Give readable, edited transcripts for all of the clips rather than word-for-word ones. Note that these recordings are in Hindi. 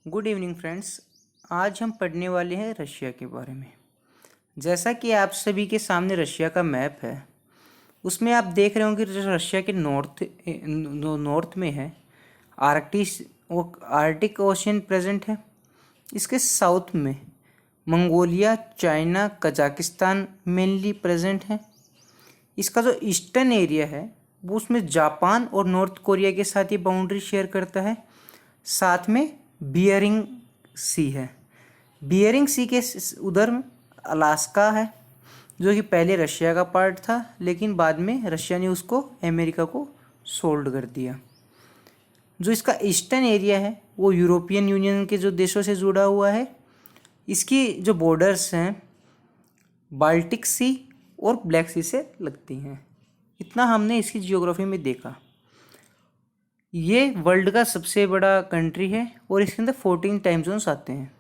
Good evening friends. आज हम पढ़ने वाले हैं रशिया के बारे में। जैसा कि आप सभी के सामने रशिया का मैप है, उसमें आप देख रहे होंगे जो रशिया के नॉर्थ में है आर्टिक ओशियन प्रेजेंट है। इसके साउथ में Mongolia, China, Kazakhstan mainly present है। इसका जो ईस्टर्न एरिया है वो उसमें जापान और नॉर्थ कोरिया के साथ ये बाउंड्री शेयर करता है। साथ में बियरिंग सी है। बियरिंग सी के उधर अलास्का है, जो कि पहले रशिया का पार्ट था, लेकिन बाद में रशिया ने उसको अमेरिका को सोल्ड कर दिया। जो इसका ईस्टर्न एरिया है वो यूरोपियन यूनियन के जो देशों से जुड़ा हुआ है। इसकी जो बॉर्डर्स हैं बाल्टिक सी और ब्लैक सी से लगती हैं। इतना हमने इसकी जियोग्राफी में देखा। ये वर्ल्ड का सबसे बड़ा कंट्री है और इसके अंदर 14 टाइम जोन्स आते हैं।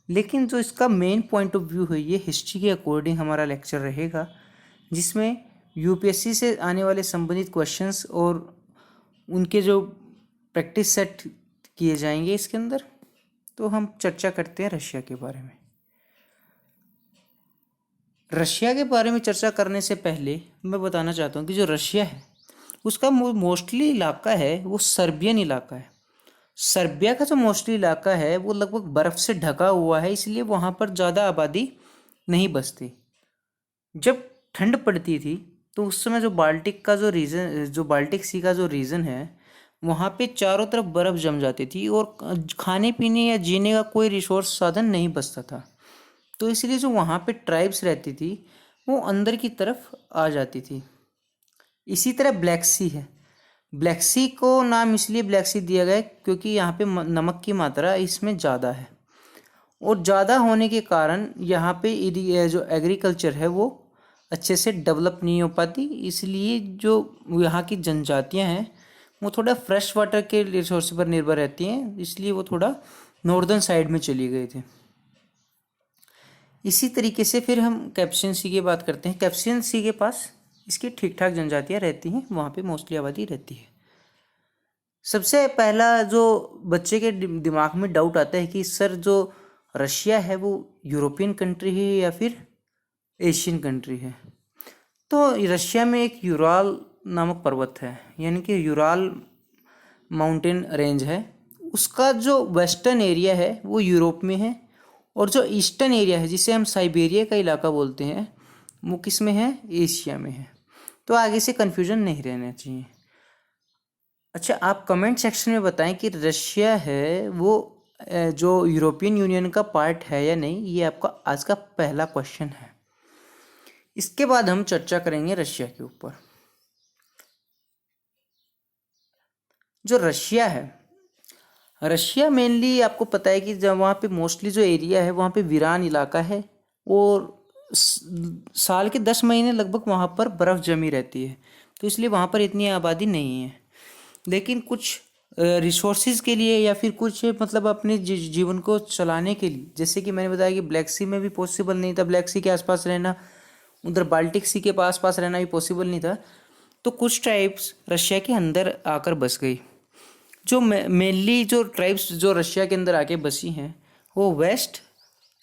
लेकिन जो इसका मेन पॉइंट ऑफ व्यू है, ये हिस्ट्री के अकॉर्डिंग हमारा लेक्चर रहेगा, जिसमें यूपीएससी से आने वाले संबंधित क्वेश्चंस और उनके जो प्रैक्टिस सेट किए जाएंगे इसके अंदर। तो हम चर्चा करते हैं रशिया के बारे में। रशिया के बारे में चर्चा करने से पहले मैं बताना चाहता हूँ कि जो रशिया है उसका मोस्टली इलाका है वो सर्बियन इलाका है। सर्बिया का जो मोस्टली इलाका है वो लगभग बर्फ़ से ढका हुआ है, इसलिए वहाँ पर ज़्यादा आबादी नहीं बसती। जब ठंड पड़ती थी तो उस समय जो बाल्टिक सी का जो रीजन है वहाँ पे चारों तरफ बर्फ़ जम जाती थी और खाने पीने या जीने का कोई रिसोर्स साधन नहीं बचता था। तो इसलिए जो वहाँ पे ट्राइब्स रहती थी वो अंदर की तरफ आ जाती थी। इसी तरह ब्लैक सी है। ब्लैक सी को नाम इसलिए ब्लैक सी दिया गया क्योंकि यहाँ पे नमक की मात्रा इसमें ज़्यादा है, और ज़्यादा होने के कारण यहाँ पे जो एग्रीकल्चर है वो अच्छे से डेवलप नहीं हो पाती। इसलिए जो यहाँ की जनजातियाँ हैं वो थोड़ा फ्रेश वाटर के रिसोर्स पर निर्भर रहती हैं, इसलिए वो थोड़ा नॉर्दर्न साइड में चली गए थे। इसी तरीके से फिर हम कैप्सियन सी की बात करते हैं। कैप्सियन सी के पास इसकी ठीक ठाक जनजातियाँ रहती हैं, वहाँ पे मोस्टली आबादी रहती है। सबसे पहला जो बच्चे के दिमाग में डाउट आता है कि सर जो रशिया है वो यूरोपियन कंट्री है या फिर एशियन कंट्री है। तो रशिया में एक यूराल नामक पर्वत है, यानी कि यूराल माउंटेन रेंज है। उसका जो वेस्टर्न एरिया है वो यूरोप में है, और जो ईस्टर्न एरिया है जिसे हम साइबेरिया का इलाका बोलते हैं वो किस में है? एशिया में है। तो आगे से कन्फ्यूजन नहीं रहना चाहिए। अच्छा, आप कमेंट सेक्शन में बताएं कि रशिया है वो जो यूरोपियन यूनियन का पार्ट है या नहीं। ये आपका आज का पहला क्वेश्चन है। इसके बाद हम चर्चा करेंगे रशिया के ऊपर। जो रशिया है, रशिया मेनली आपको पता है कि जब वहाँ पे मोस्टली जो एरिया है वहाँ पे वीरान इलाका है, और साल के 10 महीने लगभग वहाँ पर बर्फ़ जमी रहती है, तो इसलिए वहाँ पर इतनी आबादी नहीं है। लेकिन कुछ रिसोर्सेज के लिए या फिर कुछ मतलब अपने जीवन को चलाने के लिए, जैसे कि मैंने बताया कि ब्लैक सी में भी पॉसिबल नहीं था ब्लैक सी के आसपास रहना, उधर बाल्टिक सी के पास रहना भी पॉसिबल नहीं था। तो कुछ ट्राइब्स रशिया के अंदर आकर बस गई। जो मेनली जो ट्राइब्स जो रशिया के अंदर आके बसी हैं वो वेस्ट,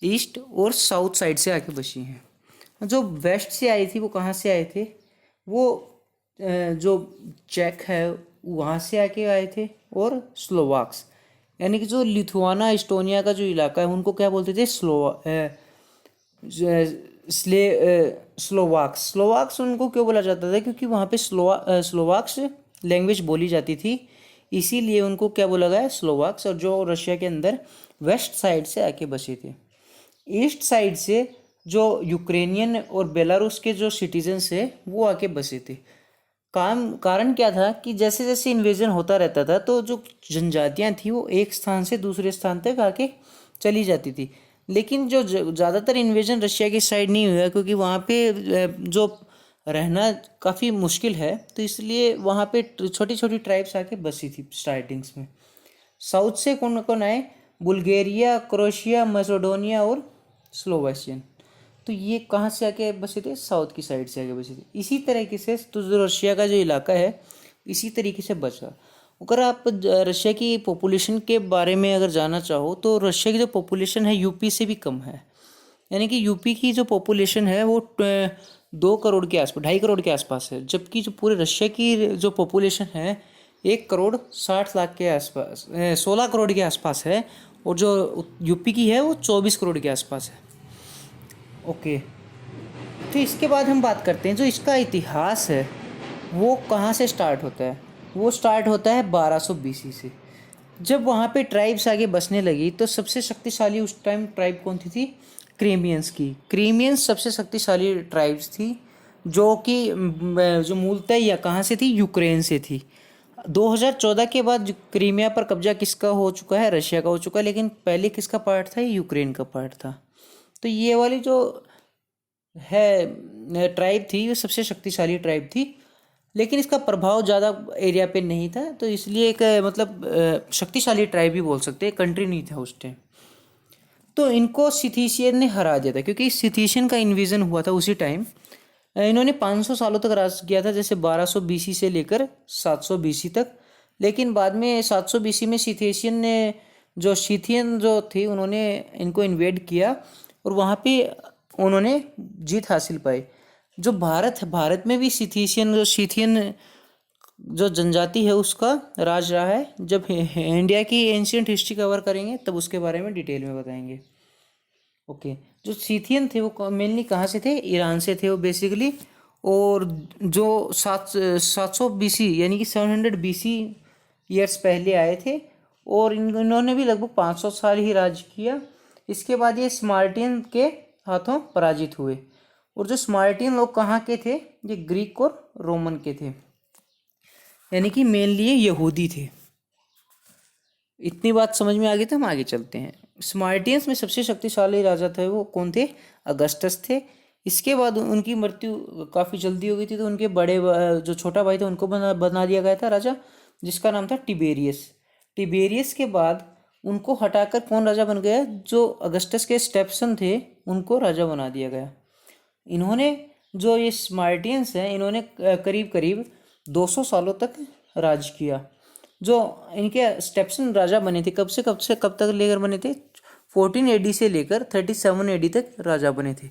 ईस्ट और साउथ साइड से आके बसी हैं। जो वेस्ट से आई थी वो कहाँ से आए थे? वो जो चेक है वहाँ से आके आए थे, और स्लोवाक्स यानी कि जो लिथुआना इस्टोनिया का जो इलाका है उनको क्या बोलते थे? स्लोवाक्स उनको क्यों बोला जाता था? क्योंकि वहाँ पे स्लोवाक्स लैंग्वेज बोली जाती थी, इसीलिए उनको क्या बोला गया? स्लोवाक्स। और जो रशिया के अंदर वेस्ट साइड से आके बसे थे। ईस्ट साइड से जो यूक्रेनियन और बेलारूस के जो सिटीजन्स है वो आके बसे थे। कारण क्या था कि जैसे जैसे इन्वेजन होता रहता था तो जो जनजातियाँ थी वो एक स्थान से दूसरे स्थान तक आके चली जाती थी। लेकिन जो ज़्यादातर इन्वेजन रशिया की साइड नहीं हुआ, क्योंकि वहाँ पे जो रहना काफ़ी मुश्किल है, तो इसलिए वहाँ पे छोटी छोटी ट्राइब्स आके बसी थी स्टार्टिंग्स में। साउथ से कौन कौन आए? बुल्गारिया, क्रोएशिया, मैसेडोनिया और स्लोवेशियन। तो ये कहाँ से आके बसे थे? साउथ की साइड से आके बसे थे। इसी तरीके से तो जो रशिया का जो इलाका है इसी तरीके से बचा। अगर आप रशिया की पॉपुलेशन के बारे में अगर जानना चाहो तो रशिया की जो पॉपुलेशन है यूपी से भी कम है। यानी कि यूपी की जो पॉपुलेशन है वो 2 करोड़ के आसपास, 2.5 करोड़ के आसपास है, जबकि जो पूरे रशिया की जो पॉपुलेशन है 1 करोड़ 60 लाख के आसपास, 16 करोड़ के आसपास है। और जो यूपी की है वो 24 करोड़ के आसपास है। ओके, तो इसके बाद हम बात करते हैं जो इसका इतिहास है वो कहाँ से स्टार्ट होता है। वो स्टार्ट होता है 1200 BC से, जब वहाँ पे ट्राइब्स आगे बसने लगी। तो सबसे शक्तिशाली उस टाइम ट्राइब कौन थी? क्रीमियंस की। क्रीमियंस सबसे शक्तिशाली ट्राइब्स थी, जो कि जो मूलतः या कहाँ से थी? यूक्रेन से थी। 2014 के बाद क्रीमिया पर कब्जा किसका हो चुका है? रशिया का हो चुका है, लेकिन पहले किसका पार्ट था? यूक्रेन का पार्ट था। तो ये वाली जो है ट्राइब थी वो सबसे शक्तिशाली ट्राइब थी, लेकिन इसका प्रभाव ज़्यादा एरिया पे नहीं था, तो इसलिए एक मतलब शक्तिशाली ट्राइब भी बोल सकते हैं, कंट्री नहीं था उस टाइम। तो इनको सिथीशियन ने हरा दिया था, क्योंकि सिथीशियन का इन्वेजन हुआ था उसी टाइम। इन्होंने 500 सालों तक राज किया था, जैसे 1200 BC से लेकर 700 BC तक। लेकिन बाद में 700 BC में सिथेशियन ने जो सिथियन जो थे उन्होंने इनको इन्वेड किया और वहाँ पे उन्होंने जीत हासिल पाई। जो भारत है, भारत में भी सिथियन जो जनजाति है उसका राज रहा है। जब इंडिया की एंशियंट हिस्ट्री कवर करेंगे तब उसके बारे में डिटेल में बताएंगे। ओके, जो सीथियन थे वो मेनली कहाँ से थे? ईरान से थे वो बेसिकली। और जो 700 BC यानी कि 700 BC ईयर्स पहले आए थे, और इन्होंने भी लगभग 500 साल ही राज किया। इसके बाद ये स्मार्टियन के हाथों पराजित हुए। और जो स्मार्टियन लोग कहाँ के थे? ये ग्रीक और रोमन के थे, यानी कि मेनली ये यहूदी थे। इतनी बात समझ में आ गई तो हम आगे चलते हैं। स्मार्टियंस में सबसे शक्तिशाली राजा थे वो कौन थे? अगस्टस थे। इसके बाद उनकी मृत्यु काफ़ी जल्दी हो गई थी, तो उनके बड़े जो छोटा भाई था उनको बना दिया गया था राजा, जिसका नाम था टिबेरियस। टिबेरियस के बाद उनको हटाकर कौन राजा बन गया? जो अगस्टस के स्टेप्सन थे उनको राजा बना दिया गया। इन्होंने जो ये स्मार्टियंस हैं इन्होंने करीब करीब 200 सालों तक राज किया। जो इनके स्टेप्सन राजा बने थे कब से कब तक लेकर बने थे? 14 AD से लेकर 37 AD तक राजा बने थे।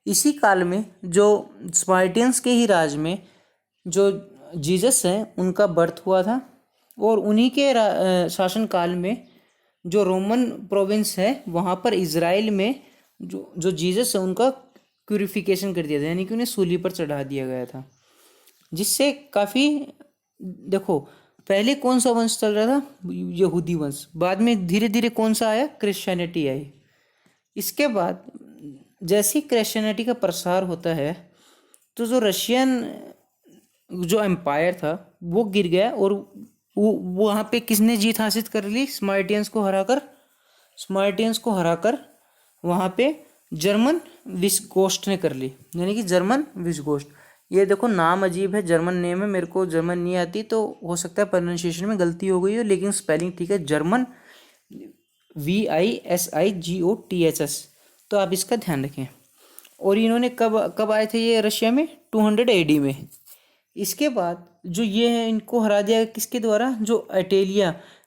इसी काल में जो स्पार्टियंस के ही राज में जो जीसस हैं उनका बर्थ हुआ था, और उन्हीं के शासन काल में जो रोमन प्रोविंस है वहाँ पर इज़राइल में जो जीसस है उनका क्यूरिफिकेशन कर दिया था, यानी कि उन्हें सूली पर चढ़ा दिया गया था। जिससे काफ़ी, देखो पहले कौन सा वंश चल रहा था? यहूदी वंश। बाद में धीरे धीरे कौन सा आया? क्रिश्चियनिटी आई। इसके बाद जैसे ही क्रिश्चियनिटी का प्रसार होता है तो जो रशियन जो एम्पायर था वो गिर गया, और वो वहाँ पे किसने जीत हासिल कर ली? स्मार्टियंस को हराकर वहाँ पे जर्मन विस्गोस्ट ने कर ली, यानी कि जर्मन विस्गोस्ट। ये देखो नाम अजीब है, जर्मन नेम है, मेरे को जर्मन नहीं आती तो हो सकता है प्रोनाउंसिएशन में गलती हो गई हो, लेकिन स्पेलिंग ठीक है, जर्मन VISIGOTHS। तो आप इसका ध्यान रखें। और इन्होंने कब आए थे ये रशिया में? 200 AD में। इसके बाद जो ये है इनको हरा दिया किसके द्वारा? जो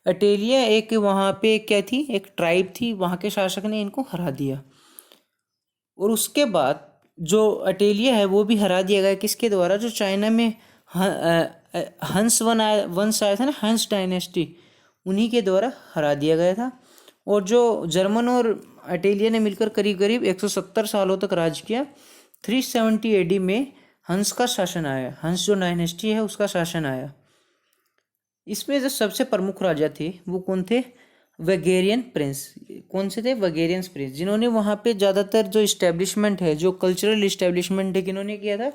अटेलिया एक वहाँ पे क्या थी? एक ट्राइब थी, वहाँ के शासक ने इनको हरा दिया। और उसके बाद जो अटेलिया है वो भी हरा दिया गया किसके द्वारा? जो चाइना में हंस वंश आया था ना, हंस डायनेस्टी, उन्हीं के द्वारा हरा दिया गया था। और जो जर्मन और अटेलिया ने मिलकर करीब करीब 170 सालों तक राज किया। 370 AD में हंस का शासन आया, हंस जो डायनेस्टी है उसका शासन आया। इसमें जो सबसे प्रमुख राजा थे वो कौन थे? वगेरियन प्रिंस। कौन से थे? वगेरियन प्रिंस, जिन्होंने वहाँ पे ज़्यादातर जो इस्टेब्लिशमेंट है, जो कल्चरल इस्टेब्लिशमेंट है, किन्होंने किया था?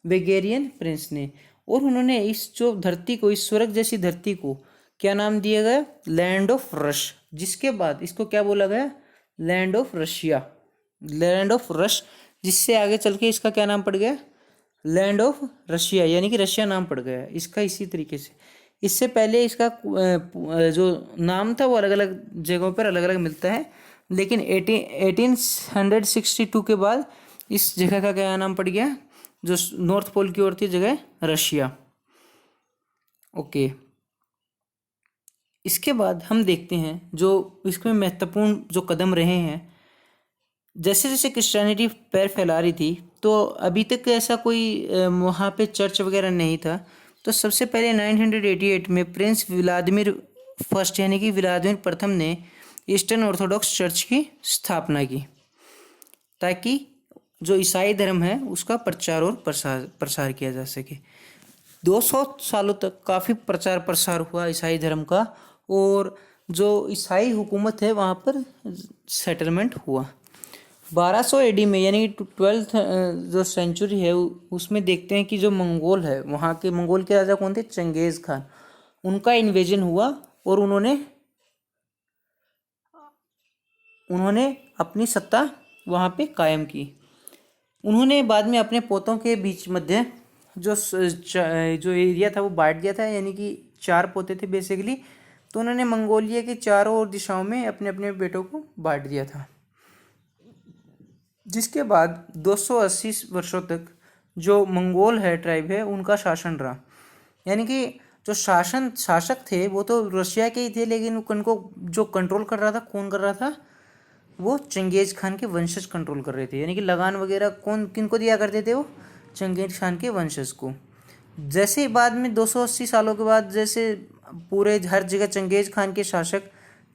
वगेरियन प्रिंस ने। और उन्होंने इस जो धरती को, इस स्वर्ग जैसी धरती को क्या नाम दिया गया? Land of rush. जिसके बाद इसको क्या बोला गया? Land of Russia, land of rush. जिससे आगे चल के इसका क्या नाम पड़ गया? लैंड ऑफ रशिया, यानी कि रशिया नाम पड़ गया इसका। इसी तरीके से इससे पहले इसका जो नाम था वो अलग अलग जगहों पर अलग अलग मिलता है, लेकिन 1862 के बाद इस जगह का क्या नाम पड़ गया? जो नॉर्थ पोल की ओर थी जगह, रशिया। ओके, इसके बाद हम देखते हैं जो इसमें महत्वपूर्ण जो कदम रहे हैं। जैसे जैसे क्रिश्चियनिटी पैर फैला रही थी, तो अभी तक ऐसा कोई वहाँ पे चर्च वगैरह नहीं था। तो सबसे पहले 988 में प्रिंस व्लादिमीर फर्स्ट यानी कि व्लादिमीर प्रथम ने ईस्टर्न ऑर्थोडॉक्स चर्च की स्थापना की, ताकि जो ईसाई धर्म है उसका प्रचार और प्रसार किया जा सके। 200 सालों तक काफ़ी प्रचार प्रसार हुआ ईसाई धर्म का, और जो ईसाई हुकूमत है वहाँ पर सेटलमेंट हुआ। 1200 एडी में यानी कि 12th जो सेंचुरी है उसमें देखते हैं कि जो मंगोल है, वहाँ के मंगोल के राजा कौन थे? चंगेज़ खान। उनका इन्वेजन हुआ और उन्होंने अपनी सत्ता वहाँ पे कायम की। उन्होंने बाद में अपने पोतों के बीच मध्य जो एरिया था वो बांट दिया था, यानी कि 4 पोते थे बेसिकली। तो उन्होंने मंगोलिया के चारों ओर दिशाओं में अपने अपने बेटों को बांट दिया था, जिसके बाद 280 वर्षों तक जो मंगोल है ट्राइब है उनका शासन रहा। यानी कि जो शासक थे वो तो रशिया के ही थे, लेकिन उनको जो कंट्रोल कर रहा था, कौन कर रहा था? वो चंगेज़ खान के वंशज कंट्रोल कर रहे थे। यानी कि लगान वगैरह किनको दिया करते थे? वो चंगेज़ खान के वंशज को। जैसे बाद में 280 सालों के बाद जैसे पूरे हर जगह चंगेज़ खान के शासक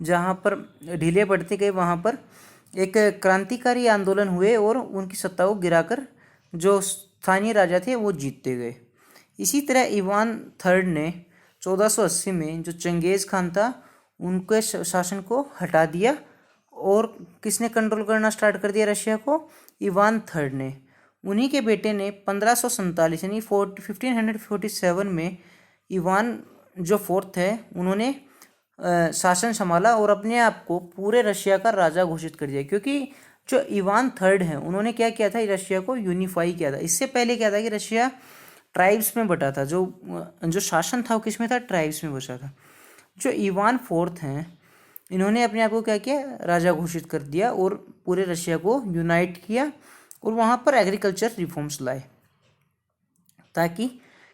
जहाँ पर ढीले पड़ते गए, वहाँ पर एक क्रांतिकारी आंदोलन हुए और उनकी सत्ता को गिराकर जो स्थानीय राजा थे वो जीतते गए। इसी तरह इवान थर्ड ने 1480 में जो चंगेज़ खान था उनके शासन को हटा दिया, और किसने कंट्रोल करना स्टार्ट कर दिया रशिया को? इवान थर्ड ने। उन्हीं के बेटे ने 1547 यानी 1547 में इवान जो फोर्थ है उन्होंने शासन संभाला और अपने आप को पूरे रशिया का राजा घोषित कर दिया। क्योंकि जो इवान थर्ड है उन्होंने क्या किया था? रशिया को यूनिफाई किया था। इससे पहले क्या था कि रशिया ट्राइब्स में बटा था, जो शासन था वो किस में था? ट्राइब्स में बचा था। जो इवान फोर्थ हैं इन्होंने अपने आप को क्या किया? राजा घोषित कर दिया और पूरे रशिया को यूनाइट किया, और वहाँ पर एग्रीकल्चर रिफॉर्म्स लाए ताकि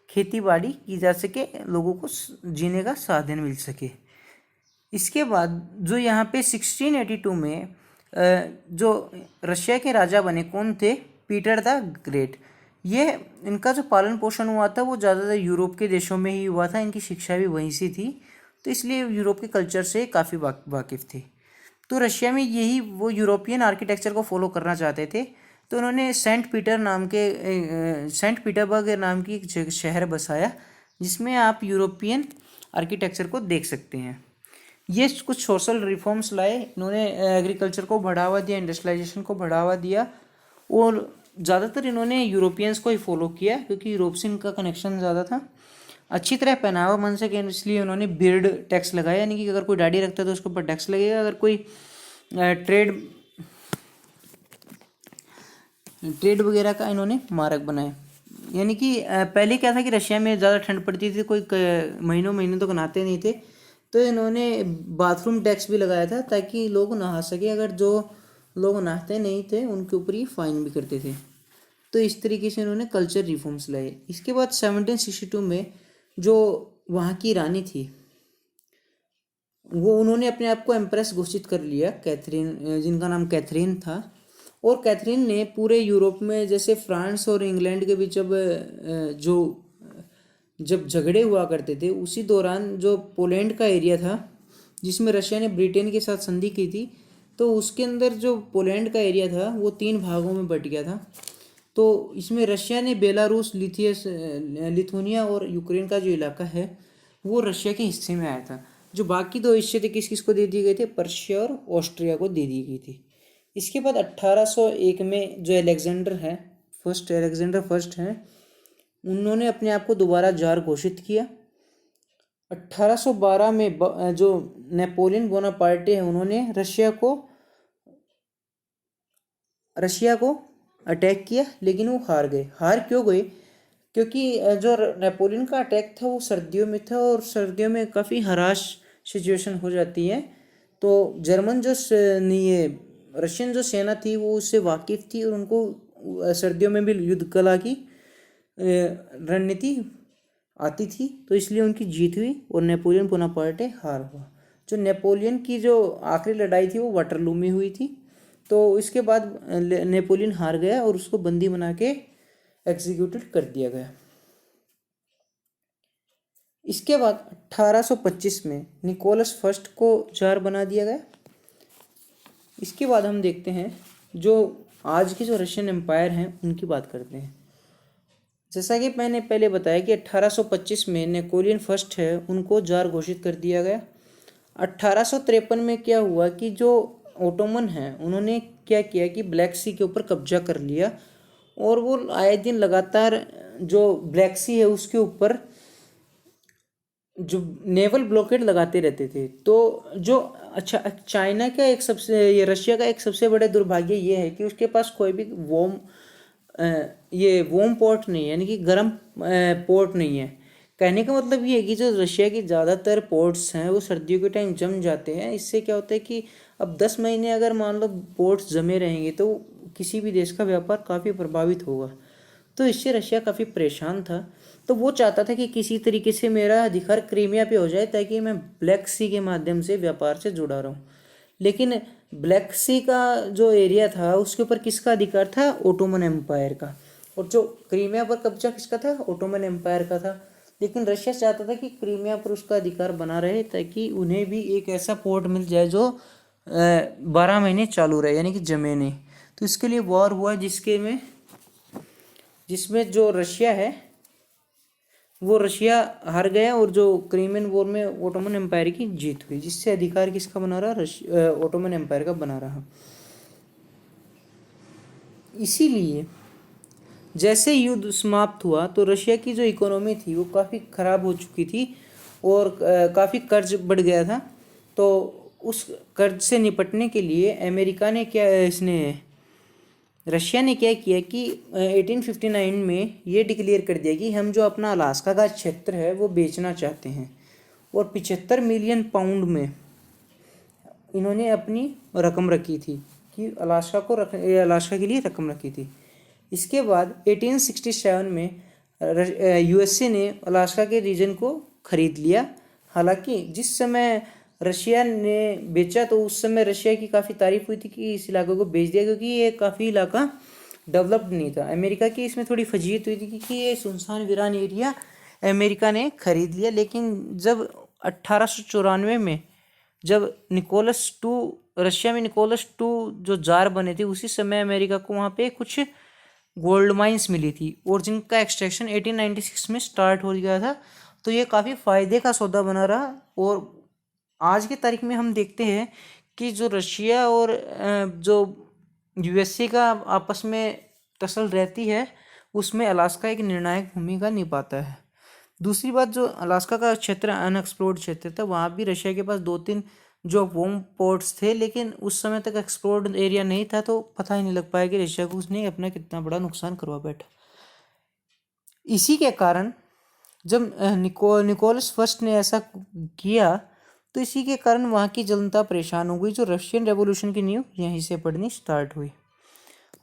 खेती बाड़ी की जा सके, लोगों को जीने का साधन मिल सके। इसके बाद जो यहाँ पे 1682 में जो रशिया के राजा बने कौन थे? Peter the great. ये इनका जो पालन पोषण हुआ था वो ज़्यादातर यूरोप के देशों में ही हुआ था, इनकी शिक्षा भी वहीं से थी, तो इसलिए यूरोप के कल्चर से काफ़ी वाकिफ़ थे। तो रशिया में यही वो यूरोपियन आर्किटेक्चर को फॉलो करना चाहते थे, तो उन्होंने सेंट पीटरबर्ग नाम की एक शहर बसाया, जिसमें आप यूरोपियन आर्किटेक्चर को देख सकते हैं। ये कुछ सोशल रिफॉर्म्स लाए इन्होंने, एग्रीकल्चर को बढ़ावा दिया, इंडस्ट्रियलाइजेशन को बढ़ावा दिया, और ज़्यादातर इन्होंने यूरोपियंस को ही फॉलो किया क्योंकि यूरोप से इनका कनेक्शन ज़्यादा था। अच्छी तरह पहनावा बन सके इसलिए उन्होंने बियर्ड टैक्स लगाया, यानी कि अगर कोई दाढ़ी रखता है तो उसके ऊपर टैक्स लगेगा। अगर कोई ट्रेड वगैरह का इन्होंने मार्ग बनाया। यानी कि पहले क्या था कि रशिया में ज़्यादा ठंड पड़ती थी, कोई महीनों तक नहाते नहीं थे, तो इन्होंने बाथरूम टैक्स भी लगाया था ताकि लोग नहा सके। अगर जो लोग नहाते नहीं थे उनके ऊपर ही फाइन भी करते थे। तो इस तरीके से इन्होंने कल्चर रिफॉर्म्स लाए। इसके बाद 1762 में जो वहाँ की रानी थी वो उन्होंने अपने आप को एम्प्रेस घोषित कर लिया, कैथरीन, जिनका नाम कैथरीन था। और कैथरीन ने पूरे यूरोप में जैसे फ्रांस और इंग्लैंड के बीच जब झगड़े हुआ करते थे, उसी दौरान जो पोलैंड का एरिया था जिसमें रशिया ने ब्रिटेन के साथ संधि की थी, तो उसके अंदर जो पोलैंड का एरिया था वो 3 भागों में बट गया था। तो इसमें रशिया ने बेलारूस, लिथुनिया और यूक्रेन का जो इलाका है वो रशिया के हिस्से में आया था। जो बाकी 2 हिस्से थे किस किस को दे दिए गए थे? पर्शिया और ऑस्ट्रिया को दे दी गई थी। इसके बाद 1801 में जो अलेक्जेंडर फर्स्ट हैं उन्होंने अपने आप को दोबारा जार घोषित किया। 1812 में जो नेपोलियन बोनापार्टे हैं उन्होंने रशिया को अटैक किया, लेकिन वो हार गए। हार क्यों गए? क्योंकि जो नेपोलियन का अटैक था वो सर्दियों में था, और सर्दियों में काफ़ी हराश सिचुएशन हो जाती है। तो रशियन जो सेना थी वो उससे वाकिफ़ थी, और उनको सर्दियों में भी युद्ध कला की रणनीति आती थी, तो इसलिए उनकी जीत हुई और नेपोलियन बोनापार्टे हार हुआ। जो नेपोलियन की जो आखिरी लड़ाई थी वो वाटरलू में हुई थी। तो इसके बाद नेपोलियन हार गया और उसको बंदी बना के एग्जीक्यूटेड कर दिया गया। इसके बाद 1825 में निकोलस फर्स्ट को जार बना दिया गया। इसके बाद हम देखते हैं जो आज की जो रशियन एम्पायर हैं उनकी बात करते हैं। जैसा कि मैंने पहले बताया कि 1825 में नेपोलियन फर्स्ट है उनको जार घोषित कर दिया गया। 1853 में क्या हुआ कि जो ओटोमन हैं उन्होंने क्या किया कि ब्लैक सी के ऊपर कब्जा कर लिया और वो आए दिन लगातार जो ब्लैक सी है उसके ऊपर जो नेवल ब्लॉकेड लगाते रहते थे। तो जो अच्छा चाइना का एक सबसे ये रशिया का एक सबसे बड़ा दुर्भाग्य ये है कि उसके पास कोई भी वॉर्म पोर्ट नहीं है, यानी कि गर्म पोर्ट नहीं है। कहने का मतलब ये है कि जो रशिया की ज़्यादातर पोर्ट्स हैं वो सर्दियों के टाइम जम जाते हैं। इससे क्या होता है कि अब 10 महीने अगर मान लो पोर्ट्स जमे रहेंगे तो किसी भी देश का व्यापार काफ़ी प्रभावित होगा। तो इससे रशिया काफ़ी परेशान था। तो वो चाहता था कि किसी तरीके से मेरा अधिकार क्रीमिया पे हो जाए ताकि मैं ब्लैक सी के माध्यम से व्यापार से जुड़ा रहूं। लेकिन ब्लैक सी का जो एरिया था उसके ऊपर किसका अधिकार था? ओटोमन एम्पायर का। और जो क्रीमिया पर कब्जा किसका था? ओटोमन एम्पायर का था। लेकिन रशिया चाहता था कि क्रीमिया पर उसका अधिकार बना रहे ताकि उन्हें भी एक ऐसा पोर्ट मिल जाए जो 12 महीने चालू रहे, यानी कि जमे नहीं। तो इसके लिए वॉर हुआ जिसमें जो रशिया है वो रशिया हार गया और जो क्रीमियन वॉर में ओटोमन एम्पायर की जीत हुई, जिससे अधिकार किसका बना रहा? ओटोमन एम्पायर का बना रहा। इसीलिए जैसे युद्ध समाप्त हुआ तो रशिया की जो इकोनॉमी थी वो काफ़ी ख़राब हो चुकी थी और काफ़ी कर्ज बढ़ गया था। तो उस कर्ज से निपटने के लिए रशिया ने क्या किया कि 1859 में ये डिक्लेयर कर दिया कि हम जो अपना अलास्का का क्षेत्र है वो बेचना चाहते हैं और 75 मिलियन पाउंड में इन्होंने अपनी रकम रखी थी कि अलास्का के लिए रकम रखी थी। इसके बाद 1867 में यूएसए ने अलास्का के रीजन को खरीद लिया। हालांकि जिस समय रशिया ने बेचा तो उस समय रशिया की काफ़ी तारीफ हुई थी कि इस इलाके को बेच दिया क्योंकि ये काफ़ी इलाका डेवलप्ड नहीं था। अमेरिका की इसमें थोड़ी फजीहत हुई थी कि ये सुनसान वीरान एरिया अमेरिका ने खरीद लिया। लेकिन जब 1894 में जब रशिया में निकोलस टू जो जार बने थे उसी समय अमेरिका को वहाँ पे कुछ गोल्ड माइंस मिली थी और जिनका एक्सट्रैक्शन 1896 में स्टार्ट हो गया था। तो ये काफ़ी फ़ायदे का सौदा बना रहा। और आज की तारीख में हम देखते हैं कि जो रशिया और जो यूएसए का आपस में टसल रहती है उसमें अलास्का एक निर्णायक भूमिका निभाता है। दूसरी बात, जो अलास्का का क्षेत्र अनएक्सप्लोर्ड क्षेत्र था वहाँ भी रशिया के पास 2-3 जो वॉर्म पोर्ट्स थे, लेकिन उस समय तक एक्सप्लोर्ड एरिया नहीं था तो पता ही नहीं लग पाया कि रशिया को उसने अपना कितना बड़ा नुकसान करवा बैठा। इसी के कारण जब निकोलस फर्स्ट ने ऐसा किया तो इसी के कारण वहाँ की जनता परेशान हो गई। जो रशियन रेवोल्यूशन की नींव यहीं से पड़नी स्टार्ट हुई।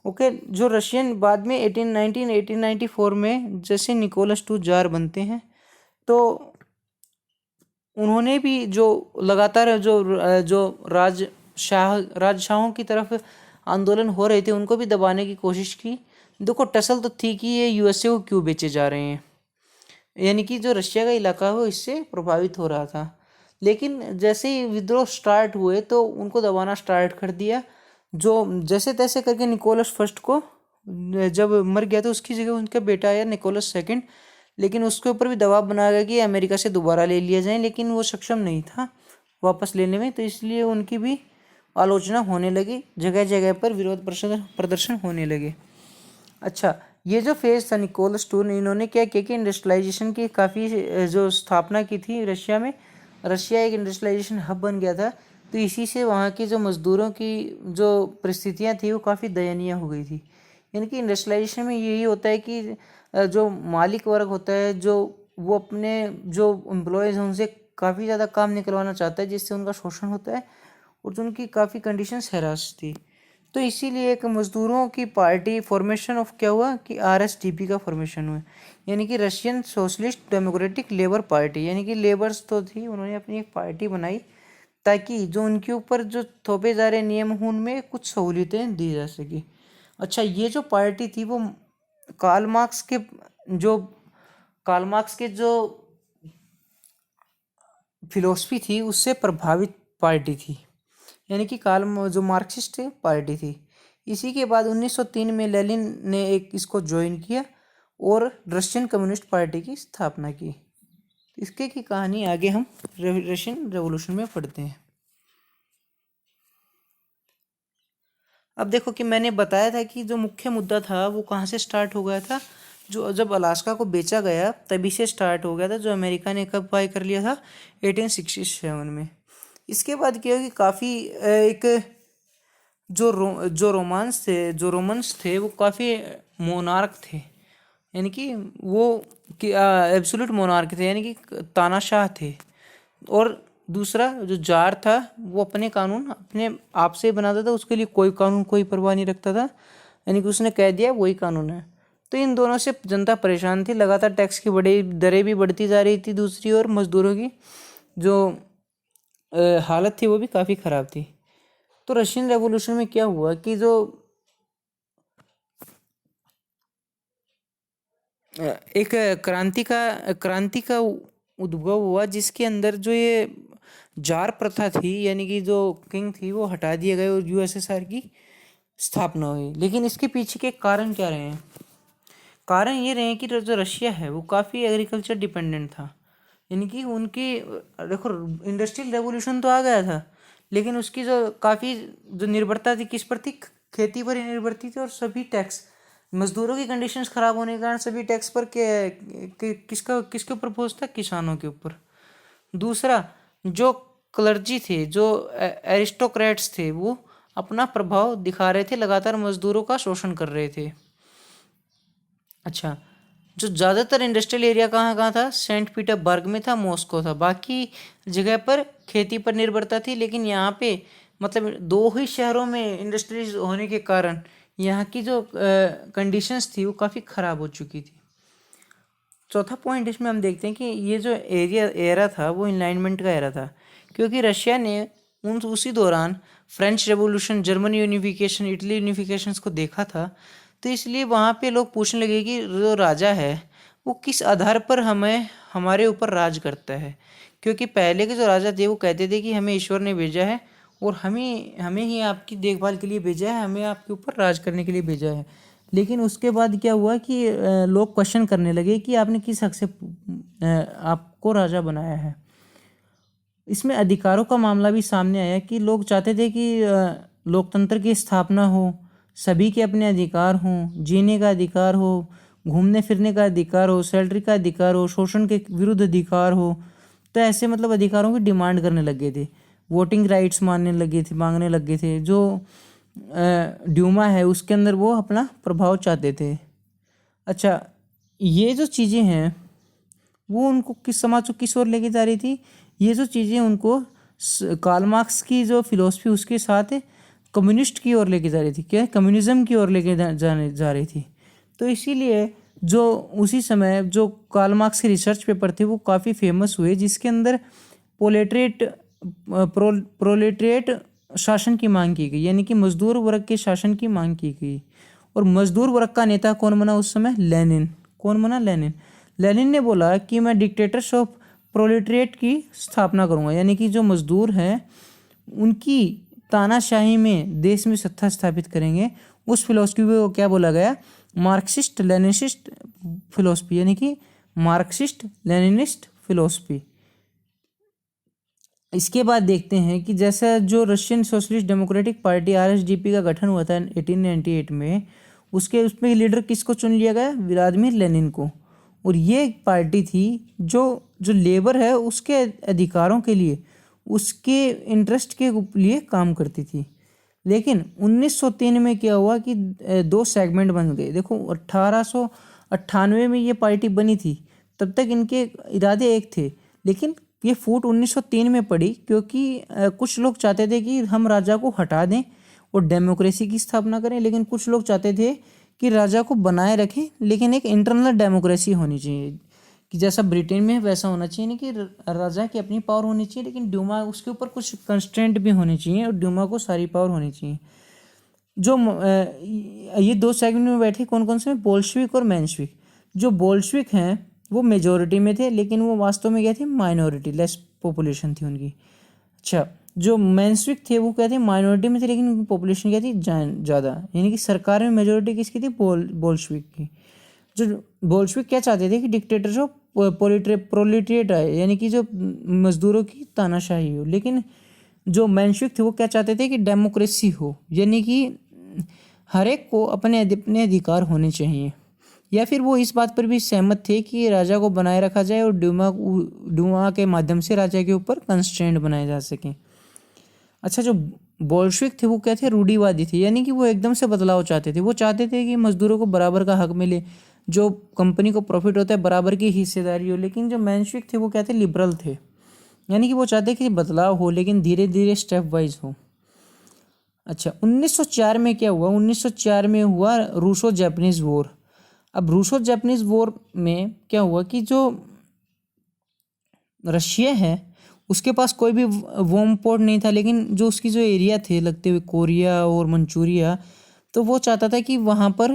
ओके, जो रशियन बाद में 1894 में जैसे निकोलस टू जार बनते हैं तो उन्होंने भी जो लगातार जो राजशाहों की तरफ आंदोलन हो रहे थे उनको भी दबाने की कोशिश की। देखो, टसल तो थी कि ये यूएसए को क्यों बेचे जा रहे हैं, यानी कि जो रशिया का इलाका है वो इससे प्रभावित हो रहा था। लेकिन जैसे ही विद्रोह स्टार्ट हुए तो उनको दबाना स्टार्ट कर दिया। जो जैसे तैसे करके निकोलस फर्स्ट को जब मर गया तो उसकी जगह उनका बेटा आया निकोलस सेकंड, लेकिन उसके ऊपर भी दबाव बनाया गया कि अमेरिका से दोबारा ले लिया जाए, लेकिन वो सक्षम नहीं था वापस लेने में। तो इसलिए उनकी भी आलोचना होने लगी, जगह जगह पर विरोध प्रदर्शन होने लगे। अच्छा, ये जो फेज था निकोलस टू ने, इन्होंने क्या किया कि इंडस्ट्रियलाइजेशन की काफ़ी जो स्थापना की थी रशिया में। रशिया एक इंडस्ट्रियलाइजेशन हब बन गया था। तो इसी से वहाँ की जो मज़दूरों की जो परिस्थितियाँ थी वो काफ़ी दयनीय हो गई थी। यानी कि इंडस्ट्रियलाइजेशन में यही होता है कि जो मालिक वर्ग होता है जो वो अपने जो एम्प्लॉयज़ हैं उनसे काफ़ी ज़्यादा काम निकलवाना चाहता है, जिससे उनका शोषण होता है और जो उनकी काफ़ी कंडीशंस हैरास थी। तो इसीलिए एक मजदूरों की पार्टी फॉर्मेशन ऑफ क्या हुआ कि आरएसडीपी का फॉर्मेशन हुआ, यानी कि Russian socialist democratic labour party, यानी कि लेबर्स तो थी, उन्होंने अपनी एक पार्टी बनाई ताकि जो उनके ऊपर जो थोपे जा रहे नियम हों उनमें कुछ सहूलियतें दी जा सके। अच्छा, ये जो पार्टी थी वो कार्ल मार्क्स के जो कार्ल मार्क्स के जो फिलोसफी थी उससे प्रभावित पार्टी थी, यानी कि जो मार्क्सिस्ट पार्टी थी। इसी के बाद 1903 में लेनिन ने एक इसको ज्वाइन किया और रशियन कम्युनिस्ट पार्टी की स्थापना की। इसके की कहानी आगे हम रशियन रेवोल्यूशन में पढ़ते हैं। अब देखो कि मैंने बताया था कि जो मुख्य मुद्दा था वो कहाँ से स्टार्ट हो गया था, जो जब अलास्का को बेचा गया तभी से स्टार्ट हो गया था, जो अमेरिका ने कब बाय कर लिया था 1867 में। इसके बाद क्या हुआ कि काफ़ी एक जो रोमन्स थे वो काफ़ी मोनार्क थे, यानी कि वो एब्सोल्यूट मोनार्क थे, यानी कि तानाशाह थे। और दूसरा जो जार था वो अपने कानून अपने आप से बनाता था, उसके लिए कोई कानून कोई परवाह नहीं रखता था, यानी कि उसने कह दिया वही कानून है। तो इन दोनों से जनता परेशान थी, लगातार टैक्स की बड़ी दरें भी बढ़ती जा रही थी, दूसरी ओर मजदूरों की जो हालत थी वो भी काफ़ी ख़राब थी। तो रशियन रेवोल्यूशन में क्या हुआ कि जो एक क्रांति का उद्भव हुआ, जिसके अंदर जो ये जार प्रथा थी, यानी कि जो किंग थी वो हटा दिए गए और यूएसएसआर की स्थापना हुई। लेकिन इसके पीछे के कारण क्या रहे हैं? कारण ये रहे हैं कि जो रशिया है वो काफ़ी एग्रीकल्चर डिपेंडेंट था, यानी कि उनकी देखो इंडस्ट्रियल रेवोल्यूशन तो आ गया था, लेकिन उसकी जो काफ़ी जो निर्भरता थी किस पर थी, खेती पर ही निर्भर थी। और सभी टैक्स मजदूरों की कंडीशंस खराब होने के कारण सभी टैक्स पर किसके ऊपर बोझ था? किसानों के ऊपर। दूसरा, जो क्लर्जी थे, जो एरिस्टोक्रेट्स थे, वो अपना प्रभाव दिखा रहे थे, लगातार मजदूरों का शोषण कर रहे थे। अच्छा, जो ज़्यादातर इंडस्ट्रियल एरिया कहाँ कहाँ था? सेंट पीटर्सबर्ग में था, मॉस्को था, बाकी जगह पर खेती पर निर्भरता थी। लेकिन यहाँ पे मतलब 2 ही शहरों में इंडस्ट्रीज होने के कारण यहाँ की जो कंडीशंस थी वो काफ़ी ख़राब हो चुकी थी। चौथा पॉइंट इसमें हम देखते हैं कि ये जो एरा था वो इनलाइनमेंट का एरा था, क्योंकि रशिया ने उसी दौरान French revolution, German unification, Italy unifications को देखा था। तो इसलिए वहाँ पे लोग पूछने लगे कि जो राजा है वो किस आधार पर हमारे ऊपर राज करता है, क्योंकि पहले के जो राजा थे वो कहते थे कि हमें ईश्वर ने भेजा है और हमें ही आपकी देखभाल के लिए भेजा है, हमें आपके ऊपर राज करने के लिए भेजा है। लेकिन उसके बाद क्या हुआ कि लोग क्वेश्चन करने लगे कि आपने किस हक से आपको राजा बनाया है। इसमें अधिकारों का मामला भी सामने आया कि लोग चाहते थे कि लोकतंत्र की स्थापना हो, सभी के अपने अधिकार हों, जीने का अधिकार हो, घूमने फिरने का अधिकार हो, सैलरी का अधिकार हो, शोषण के विरुद्ध अधिकार हो। तो ऐसे मतलब अधिकारों की डिमांड करने लगे थे, वोटिंग राइट्स मांगने लगे थे। जो ड्यूमा है उसके अंदर वो अपना प्रभाव चाहते थे। अच्छा, ये जो चीज़ें हैं वो उनको समाज को किस ओर लेके जा रही थी? ये जो चीज़ें उनको कार्ल मार्क्स की जो फिलॉसफी उसके साथ कम्युनिस्ट की ओर लेके जा रही थी, क्या कम्युनिज्म की ओर लेके जा रही थी। तो इसीलिए जो उसी समय जो कार्ल मार्क्स के रिसर्च पेपर थे वो काफ़ी फेमस हुए, जिसके अंदर प्रोलेटरिएट शासन की मांग की गई, यानी कि मजदूर वर्ग के शासन की मांग की गई। और मजदूर वर्ग का नेता कौन बना उस समय? लेनिन। कौन बना? लेनिन। लेनिन ने बोला कि मैं डिक्टेटर्स ऑफ प्रोलेटरिएट की स्थापना करूंगा, यानी कि जो मजदूर हैं उनकी तानाशाही में देश में सत्ता स्थापित करेंगे। उस फिलोसफी को क्या बोला गया? मार्क्सिस्ट लेनिनिस्ट फिलोसफी, यानी कि मार्क्सिस्ट लेनिनिस्ट फिलोसफी। इसके बाद देखते हैं कि जैसा जो रशियन सोशलिस्ट डेमोक्रेटिक पार्टी आरएसडीपी का गठन हुआ था 1898 में, उसमें लीडर किसको चुन लिया गया? व्लादिमीर लेनिन को। और ये एक पार्टी थी जो लेबर है उसके अधिकारों के लिए, उसके इंटरेस्ट के लिए काम करती थी। लेकिन 1903 में क्या हुआ कि 2 सेगमेंट बन गए। देखो 1898 में ये पार्टी बनी थी, तब तक इनके इरादे एक थे, लेकिन ये फूट 1903 में पड़ी, क्योंकि कुछ लोग चाहते थे कि हम राजा को हटा दें और डेमोक्रेसी की स्थापना करें, लेकिन कुछ लोग चाहते थे कि राजा को बनाए रखें, लेकिन एक इंटरनल डेमोक्रेसी होनी चाहिए कि जैसा ब्रिटेन में है वैसा होना चाहिए, नहीं कि राजा की अपनी पावर होनी चाहिए, लेकिन ड्यूमा उसके ऊपर कुछ कंस्ट्रेंट भी होने चाहिए और ड्यूमा को सारी पावर होनी चाहिए। जो ये दो सेगमेंट में बैठे कौन कौन से, बोल्शविक और मेंशविक। जो बोल्शविक हैं वो मेजोरिटी में थे, लेकिन वो वास्तव में क्या थे, माइनॉरिटी, लेस पॉपुलेशन थी उनकी। अच्छा, जो मेंशविक थे वो क्या थे, माइनॉरिटी में थे, लेकिन उनकी पॉपुलेशन क्या थी, ज़्यादा, यानी कि सरकार में मेजोरिटी किसकी थी, बोल्शविक की। जो बोल्शविक क्या चाहते थे कि डिक्टेटरशिप प्रोलेटेरिएट आए, यानी कि जो मजदूरों की तानाशाही हो, लेकिन जो मेंशविक थे वो क्या चाहते थे कि डेमोक्रेसी हो, यानी कि हर एक को अपने अपने अधिकार होने चाहिए। या फिर वो इस बात पर भी सहमत थे कि राजा को बनाए रखा जाए और ड्यूमा के माध्यम से राजा के ऊपर कंस्ट्रेंट बनाए जा सकें। अच्छा, जो बोल्शविक थे वो क्या थे, रूढ़िवादी थे, यानी कि वो एकदम से बदलाव चाहते थे। वो चाहते थे कि मजदूरों को बराबर का हक मिले, जो कंपनी को प्रॉफिट होता है बराबर की हिस्सेदारी हो। लेकिन जो मेंशविक थे वो क्या थे, लिबरल थे, यानी कि वो चाहते कि बदलाव हो लेकिन धीरे धीरे स्टेप वाइज हो। अच्छा, 1904 में क्या हुआ, 1904 में हुआ रूसो जापानीज वॉर। अब रूसो जापानीज वॉर में क्या हुआ कि जो रशिया है उसके पास कोई भी वॉर्म पोर्ट नहीं था, लेकिन जो उसकी जो एरिया थे लगते हुए कोरिया और मंचूरिया, तो वो चाहता था कि वहाँ पर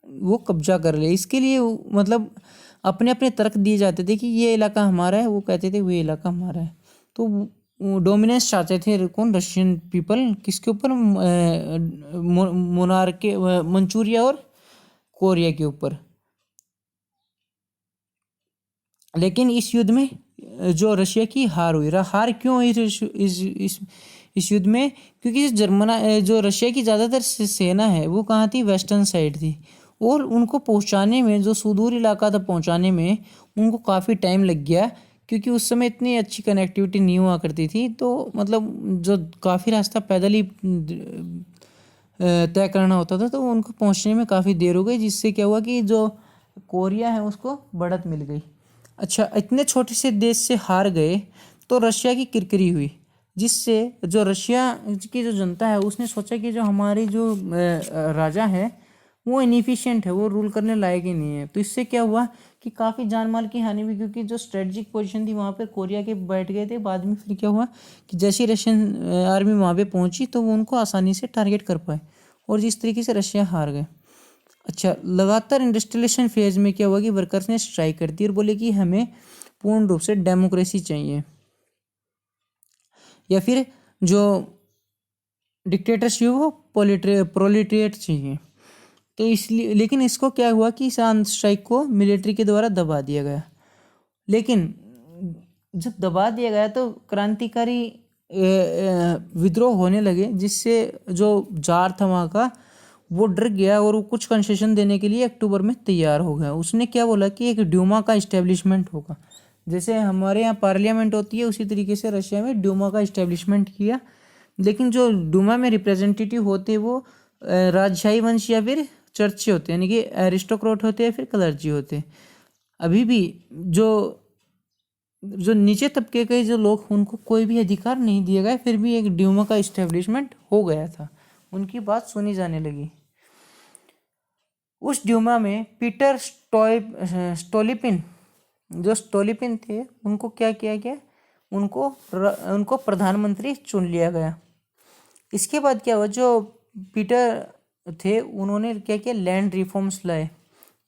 वो कब्जा कर ले। इसके लिए मतलब अपने अपने तर्क दिए जाते थे कि ये इलाका हमारा है, वो कहते थे ये इलाका हमारा है। तो डोमिनेंस चाहते थे कौन, रशियन पीपल, किसके ऊपर, मोनार्क के, मंचूरिया और कोरिया के ऊपर। लेकिन इस युद्ध में जो रशिया की हार हुई, हार क्यों हुई इस युद्ध में, क्योंकि जो रशिया की ज़्यादातर सेना है वो कहाँ थी, वेस्टर्न साइड थी, और उनको पहुंचाने में, जो सुदूर इलाका था पहुंचाने में उनको काफ़ी टाइम लग गया, क्योंकि उस समय इतनी अच्छी कनेक्टिविटी नहीं हुआ करती थी। तो मतलब जो काफ़ी रास्ता पैदल ही तय करना होता था, तो उनको पहुंचने में काफ़ी देर हो गई, जिससे क्या हुआ कि जो कोरिया है उसको बढ़त मिल गई। अच्छा, इतने छोटे से देश से हार गए तो रशिया की किरकिरी हुई, जिससे जो रशिया की जो जनता है उसने सोचा कि जो हमारी जो राजा है वो इनएफिशिएंट है, वो रूल करने लायक ही नहीं है। तो इससे क्या हुआ कि काफ़ी जान माल की हानि हुई, क्योंकि जो स्ट्रेटजिक पोजीशन थी वहाँ पर कोरिया के बैठ गए थे। बाद में फिर क्या हुआ कि जैसी रशियन आर्मी वहाँ पे पहुँची तो वो उनको आसानी से टारगेट कर पाए, और जिस तरीके से रशिया हार गए। अच्छा, लगातार इंडस्ट्रियलाइजेशन फेज में क्या हुआ कि वर्कर्स ने स्ट्राइक कर दी और बोले कि हमें पूर्ण रूप से डेमोक्रेसी चाहिए, या फिर जो डिक्टेटरशिप हो प्रोलेटेरिएट चाहिए। तो इसलिए, लेकिन इसको क्या हुआ कि इस स्ट्राइक को मिलिट्री के द्वारा दबा दिया गया। लेकिन जब दबा दिया गया तो क्रांतिकारी विद्रोह होने लगे, जिससे जो जार था वहाँ का वो डर गया और वो कुछ कंसेशन देने के लिए अक्टूबर में तैयार हो गया। उसने क्या बोला कि एक ड्यूमा का इस्टेब्लिशमेंट होगा, जैसे हमारे यहाँ पार्लियामेंट होती है उसी तरीके से रशिया में ड्यूमा का इस्टेब्लिशमेंट किया। लेकिन जो ड्यूमा में रिप्रेजेंटेटिव होते वो राजशाही वंश या फिर चर्च होते हैं, यानी कि एरिस्टोक्रेट होते हैं, फिर क्लर्जी होते हैं। अभी भी जो जो नीचे तबके के जो लोग उनको कोई भी अधिकार नहीं दिया गया, फिर भी एक ड्यूमा का इस्टेब्लिशमेंट हो गया था, उनकी बात सुनी जाने लगी। उस ड्यूमा में पीटर स्टोलिपिन, जो स्टोलिपिन थे, उनको क्या किया गया, उनको प्रधानमंत्री चुन लिया गया। इसके बाद क्या हुआ, जो पीटर थे उन्होंने क्या किया, लैंड रिफॉर्म्स लाए,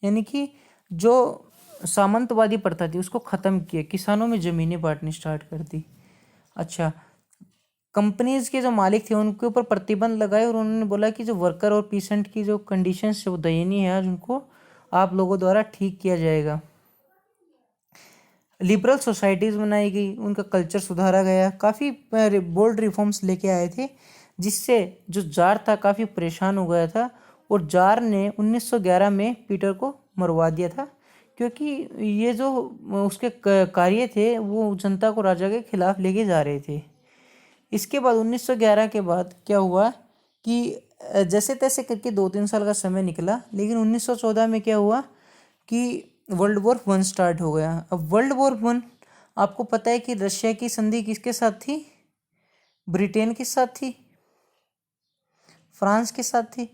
यानी कि जो सामंतवादी प्रथा थी उसको ख़त्म किया, किसानों में ज़मीनें बांटनी स्टार्ट कर दी। अच्छा, कंपनीज के जो मालिक थे उनके ऊपर प्रतिबंध लगाए और उन्होंने बोला कि जो वर्कर और पीसेंट की जो कंडीशंस है वो दयनीय है, उनको आप लोगों द्वारा ठीक किया जाएगा। लिबरल सोसाइटीज़ बनाई गई, उनका कल्चर सुधारा गया, काफ़ी बोल्ड रिफॉर्म्स लेके आए थे, जिससे जो जार था काफ़ी परेशान हो गया था, और जार ने 1911 में पीटर को मरवा दिया था, क्योंकि ये जो उसके कार्य थे वो जनता को राजा के खिलाफ लेके जा रहे थे। इसके बाद 1911 के बाद क्या हुआ कि जैसे तैसे करके 2-3 साल का समय निकला, लेकिन 1914 में क्या हुआ कि वर्ल्ड वॉर 1 स्टार्ट हो गया। अब वर्ल्ड वॉर 1 आपको पता है कि रशिया की संधि किसके साथ थी, ब्रिटेन के साथ थी। फ्रांस के साथ थी।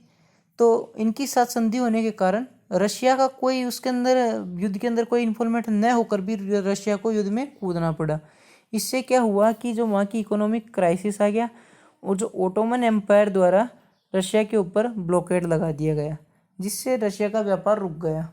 तो इनकी साथ संधि होने के कारण रशिया का कोई उसके अंदर युद्ध के अंदर कोई इन्वॉल्वमेंट न होकर भी रशिया को युद्ध में कूदना पड़ा। इससे क्या हुआ कि जो वहाँ की इकोनॉमिक क्राइसिस आ गया और जो ओटोमन एम्पायर द्वारा रशिया के ऊपर ब्लॉकेड लगा दिया गया, जिससे रशिया का व्यापार रुक गया।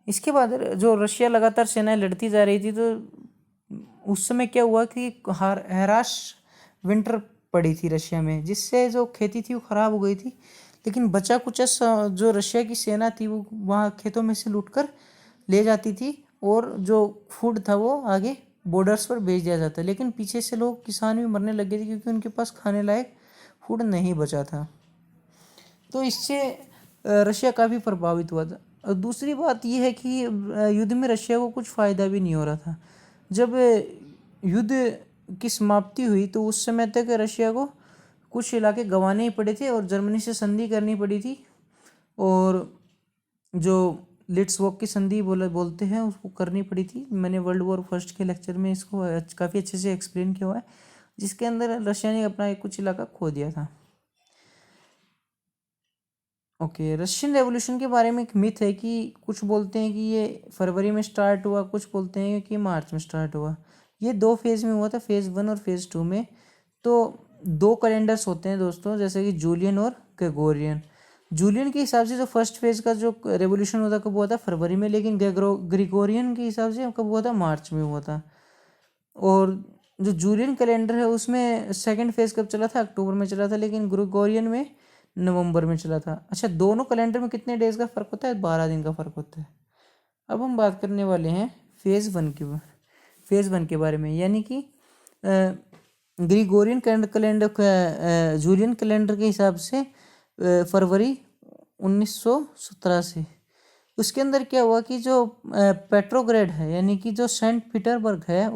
इसके बाद जो रशिया लगातार सेनाएं लड़ती जा रही थी, तो उस समय क्या हुआ कि हैराश विंटर पड़ी थी रशिया में, जिससे जो खेती थी वो खराब हो गई थी। लेकिन बचा कुचा जो रशिया की सेना थी वो वहाँ खेतों में से लूटकर ले जाती थी और जो फूड था वो आगे बॉर्डर्स पर भेज दिया जाता। लेकिन पीछे से लोग किसान भी मरने लगे थे क्योंकि उनके पास खाने लायक फूड नहीं बचा था। तो इससे रशिया काफ़ी प्रभावित हुआ था। और दूसरी बात यह है कि युद्ध में रशिया को कुछ फ़ायदा भी नहीं हो रहा था। जब युद्ध की समाप्ति हुई तो उस समय तक रशिया को कुछ इलाके गंवाने ही पड़े थे और जर्मनी से संधि करनी पड़ी थी। और जो लिट्सवॉक की संधि बोलते हैं उसको करनी पड़ी थी। मैंने वर्ल्ड वॉर फर्स्ट के लेक्चर में इसको काफ़ी अच्छे से एक्सप्लेन किया हुआ है, जिसके अंदर रशिया ने अपना कुछ इलाका खो दिया था। ओके, रशियन रेवोल्यूशन के बारे में एक मिथ है कि कुछ बोलते हैं कि ये फरवरी में स्टार्ट हुआ, कुछ बोलते हैं कि मार्च में स्टार्ट हुआ। ये 2 फेज़ में हुआ था, फेज़ 1 और फेज़ 2 में। तो 2 कैलेंडर्स होते हैं दोस्तों, जैसे कि जूलियन और ग्रेगोरियन। जूलियन के हिसाब से जो फर्स्ट फेज़ का जो रेवोल्यूशन हुआ था कब हुआ था, फरवरी में। लेकिन ग्रेगोरियन के हिसाब से कब हुआ था, मार्च में हुआ था। और जो जूलियन कैलेंडर है उसमें सेकंड फेज़ कब चला था, अक्टूबर में चला था। लेकिन ग्रेगोरियन में नवंबर में चला था। अच्छा, दोनों कैलेंडर में कितने डेज का फ़र्क होता है, 12 दिन का फ़र्क होता है। अब हम बात करने वाले हैं फेज़ 1 के बारे में, यानी कि ग्रेगोरियन कैलेंडर जूलियन कैलेंडर के हिसाब से फरवरी 1917 से। उसके अंदर क्या हुआ कि जो पेट्रोग्रेड है, यानी कि जो सेंट पीटरबर्ग है,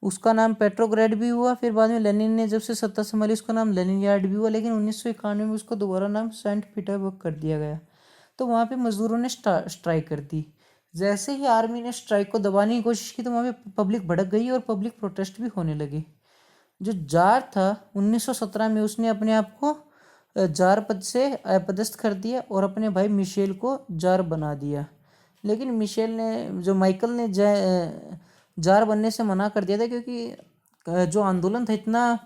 उसका नाम पेट्रोग्रेड भी हुआ। फिर बाद में लेनिन ने जब से सत्ता संभाली उसका नाम लेनिनग्राड भी हुआ। लेकिन 1991 में उसको दोबारा नाम सेंट पीटरबर्ग कर दिया गया। तो वहाँ पे मजदूरों ने स्ट्राइक कर दी। जैसे ही आर्मी ने स्ट्राइक को दबाने की कोशिश की तो वहाँ पे पब्लिक भड़क गई और पब्लिक प्रोटेस्ट भी होने लगे। जो जार था 1917 में, उसने अपने आप को जार पद से अपदस्थ कर दिया और अपने भाई मिशेल को जार बना दिया। लेकिन मिशेल ने, जो माइकल ने जार बनने से मना कर दिया था, क्योंकि जो आंदोलन था इतना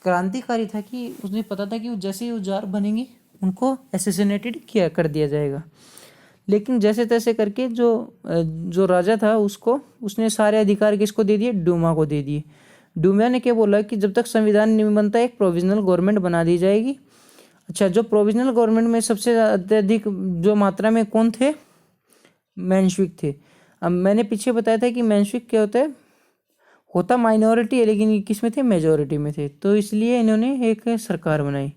क्रांतिकारी था कि उसने पता था कि जैसे ही वो जार बनेंगे उनको एसेसिनेटेड किया कर दिया जाएगा। लेकिन जैसे तैसे करके जो राजा था उसने सारे अधिकार किसको दे दिए, डूमा को दे दिए। डूमा ने क्या बोला कि जब तक संविधान नहीं बनता एक प्रोविजनल गवर्नमेंट बना दी जाएगी। अच्छा, जो प्रोविजनल गवर्नमेंट में सबसे अत्यधिक जो मात्रा में कौन थे, मेंशविक थे। अब मैंने पीछे बताया था कि मेंशविक क्या होता माइनॉरिटी है, लेकिन ये किस में थे, मेजॉरिटी में थे। तो इसलिए इन्होंने एक सरकार बनाई।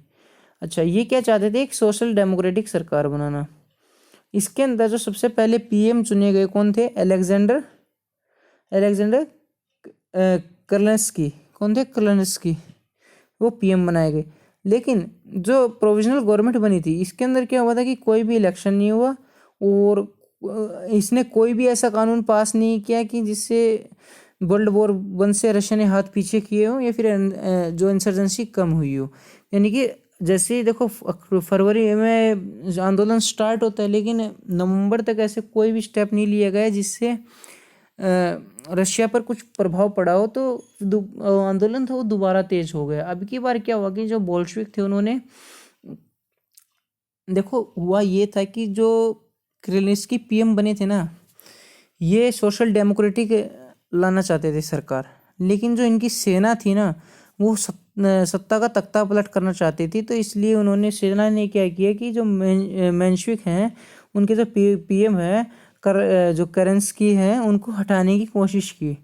अच्छा, ये क्या चाहते थे, एक सोशल डेमोक्रेटिक सरकार बनाना। इसके अंदर जो सबसे पहले पीएम चुने गए कौन थे, अलेक्जेंडर कर्लेंस्की। कौन थे, कर्लेंस्की, वो पीएम बनाए गए। लेकिन जो प्रोविजनल गवर्नमेंट बनी थी इसके अंदर क्या हुआ था कि कोई भी इलेक्शन नहीं हुआ और इसने कोई भी ऐसा कानून पास नहीं किया कि जिससे वर्ल्ड वॉर 1 से रशिया ने हाथ पीछे किए हो या फिर जो इंसर्जेंसी कम हुई हो। यानी कि जैसे ही देखो फरवरी में आंदोलन स्टार्ट होता है, लेकिन नवंबर तक ऐसे कोई भी स्टेप नहीं लिया गया जिससे रशिया पर कुछ प्रभाव पड़ा हो। तो आंदोलन था वो दोबारा तेज हो गया। अब की बार क्या हुआ कि जो बोल्शेविक थे उन्होंने, देखो हुआ ये था कि जो क्रेलेंस्की पीएम बने थे ना, ये सोशल डेमोक्रेटिक लाना चाहते थे सरकार। लेकिन जो इनकी सेना थी ना, वो सत्ता का तख्ता पलट करना चाहती थी। तो इसलिए उन्होंने, सेना ने क्या किया कि जो मेंशविक हैं उनके जो पीएम है जो केरेंस्की हैं उनको हटाने की कोशिश की।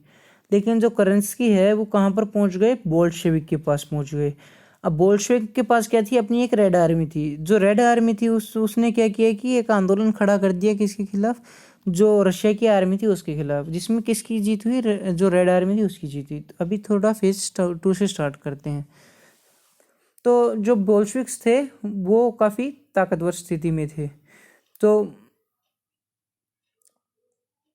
लेकिन जो केरेंस्की है वो कहाँ पर पहुंच गए, बोल्शेविक के पास पहुंच गए। अब बोल्शेविक के पास क्या थी, अपनी एक रेड आर्मी थी। जो रेड आर्मी थी उसने क्या किया कि एक आंदोलन खड़ा कर दिया, किसके खिलाफ, जो रशिया की आर्मी थी उसके खिलाफ, जिसमें किसकी जीत हुई, जो रेड आर्मी थी उसकी जीत हुई। तो अभी थोड़ा फेज 2 से स्टार्ट करते हैं। तो जो बोल्शेविक्स थे वो काफ़ी ताकतवर स्थिति में थे। तो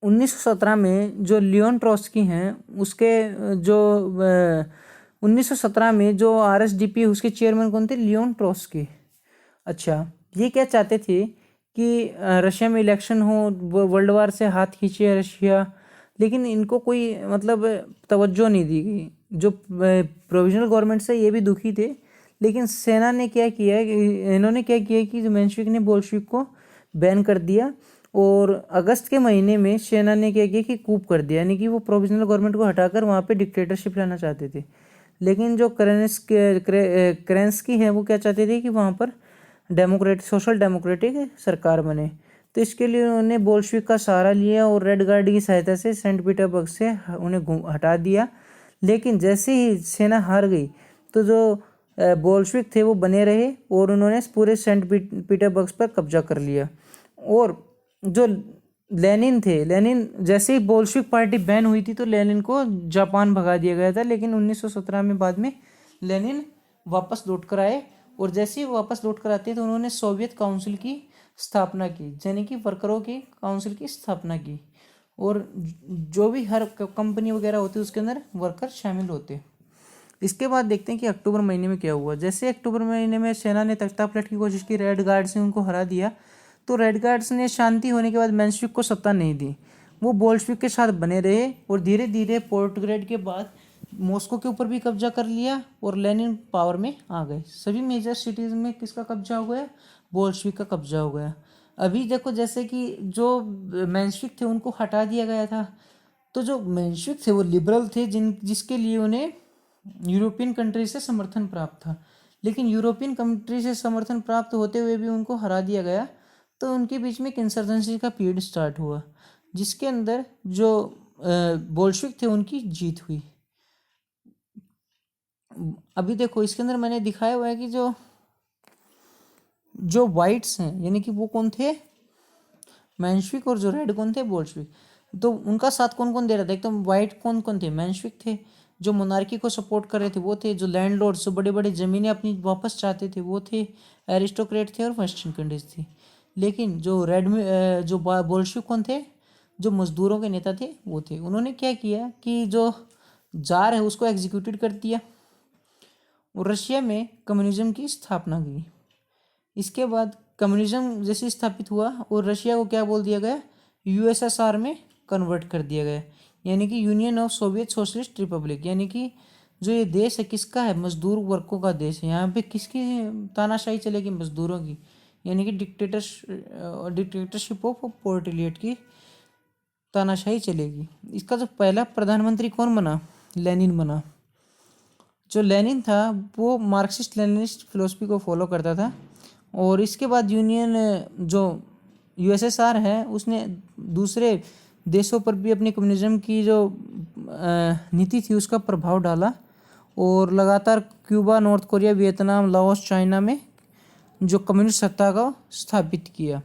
1917 में जो लियोन ट्रोत्स्की हैं उसके जो 1917 में जो RSDP उसके चेयरमैन कौन थे? लियोन ट्रोट्स्की। अच्छा, ये क्या चाहते थे कि रशिया में इलेक्शन हो, वर्ल्ड वार से हाथ खींचे रशिया, लेकिन इनको कोई मतलब तवज्जो नहीं दी गई। जो प्रोविजनल गवर्नमेंट से ये भी दुखी थे, लेकिन सेना ने क्या किया, इन्होंने क्या किया कि मेंशविक ने बोल्शविक को बैन कर दिया, और अगस्त के महीने में सेना ने क्या किया कि कूप कर दिया, यानी कि वो प्रोविजनल गवर्नमेंट को हटाकर वहाँ पे डिक्टेटरशिप लाना चाहते थे। लेकिन जो केरेंस्की है वो क्या चाहते थे कि वहाँ पर सोशल डेमोक्रेटिक सरकार बने। तो इसके लिए उन्होंने बोल्शविक का सहारा लिया और रेड गार्ड की सहायता से सेंट पीटर्सबर्ग से उन्हें हटा दिया। लेकिन जैसे ही सेना हार गई तो जो बोल्शविक थे वो बने रहे और उन्होंने पूरे सेंट पीटर्सबर्ग पर कब्जा कर लिया। और जो लेनिन थे, लेनिन जैसे ही बोल्शविक पार्टी बैन हुई थी तो लेनिन को जापान भगा दिया गया था। लेकिन 1917 में बाद में लेनिन वापस लौट कर आए, और जैसे ही वापस लौट कर आते तो उन्होंने सोवियत काउंसिल की स्थापना की, यानी कि वर्करों की काउंसिल की स्थापना की, और जो भी हर कंपनी वगैरह होती है उसके अंदर वर्कर शामिल होते। इसके बाद देखते हैं कि अक्टूबर महीने में क्या हुआ। जैसे अक्टूबर महीने में सेना ने तख्तापलट की कोशिश की, रेड गार्ड से उनको हरा दिया, तो रेड गार्ड्स ने शांति होने के बाद मेंशविक को सत्ता नहीं दी, वो बोल्शविक के साथ बने रहे, और धीरे धीरे पोर्टग्रेड के बाद मॉस्को के ऊपर भी कब्जा कर लिया और लेनिन पावर में आ गए। सभी मेजर सिटीज़ में किसका कब्जा हो गया? बोल्शविक का कब्जा हो गया। अभी देखो, जैसे कि जो मेंशविक थे उनको हटा दिया गया था, तो जो मेंशविक थे वो लिबरल थे, जिसके लिए उन्हें यूरोपियन कंट्री से समर्थन प्राप्त था। लेकिन यूरोपियन कंट्री से समर्थन प्राप्त होते हुए भी उनको हरा दिया गया, तो उनके बीच में एक इंसर्जेंसी का पीरियड स्टार्ट हुआ, जिसके अंदर जो बोल्शविक थे उनकी जीत हुई। अभी देखो, इसके अंदर मैंने दिखाया हुआ है कि जो वाइट्स हैं, यानी कि वो कौन थे? मेंशविक, और जो रेड कौन थे? बोल्शविक। तो उनका साथ कौन कौन दे रहा था? एक तो वाइट कौन कौन थे? मेंशविक थे, जो मोनार्की को सपोर्ट कर रहे थे वो थे, जो लैंडलॉर्ड्स, जो बड़े बड़े ज़मीनें अपनी वापस चाहते थे वो थे, एरिस्टोक्रेट थे, और वेस्टर्न कंट्रीज थी। लेकिन जो जो बोल्शविक कौन थे? जो मजदूरों के नेता थे वो थे। उन्होंने क्या किया कि जो जार है उसको एग्जीक्यूटेड कर दिया, और रशिया में कम्युनिज्म की स्थापना की। इसके बाद कम्युनिज्म जैसे स्थापित हुआ और रशिया को क्या बोल दिया गया? USSR में कन्वर्ट कर दिया गया, यानी कि union of Soviet socialist Republic. यानी कि जो ये देश है किसका है? मजदूर वर्गों का देश है। यहाँ पे किसकी तानाशाही चलेगी? मजदूरों की, यानी कि डिक्टेटरशिप ऑफ प्रोलेटारिएट की तानाशाही चलेगी। इसका जो पहला प्रधानमंत्री कौन बना? लेनिन बना। जो लेनिन था वो मार्क्सिस्ट लेनिनिस्ट फिलोसफी को फॉलो करता था, और इसके बाद जो USSR है उसने दूसरे देशों पर भी अपनी कम्युनिज्म की जो नीति थी उसका प्रभाव डाला, और लगातार Cuba, north Korea, Vietnam, Laos, China में जो कम्युनिस्ट सत्ता को स्थापित किया।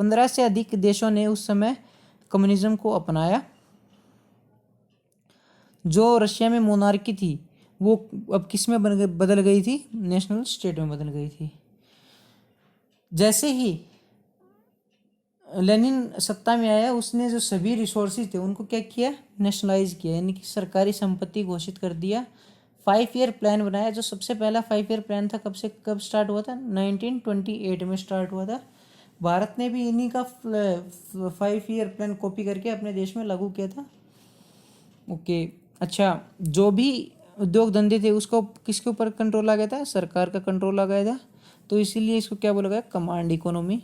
15 से अधिक देशों ने उस समय कम्युनिज्म को अपनाया। जो रशिया में मोनार्की थी वो अब किस में बदल गई थी? नेशनल स्टेट में बदल गई थी। जैसे ही लेनिन सत्ता में आया उसने जो सभी रिसोर्सेज थे उनको क्या किया? नेशनलाइज किया, यानी कि सरकारी संपत्ति घोषित कर दिया। 5 ईयर प्लान बनाया। जो सबसे पहला 5 ईयर प्लान था कब स्टार्ट हुआ था? 1928 में स्टार्ट हुआ था। भारत ने भी इन्हीं का 5 ईयर प्लान कॉपी करके अपने देश में लागू किया था। ओके, अच्छा, जो भी उद्योग धंधे थे उसको किसके ऊपर कंट्रोल आ गया था? सरकार का कंट्रोल आ गया था। तो इसीलिए इसको क्या बोला गया? Command economy.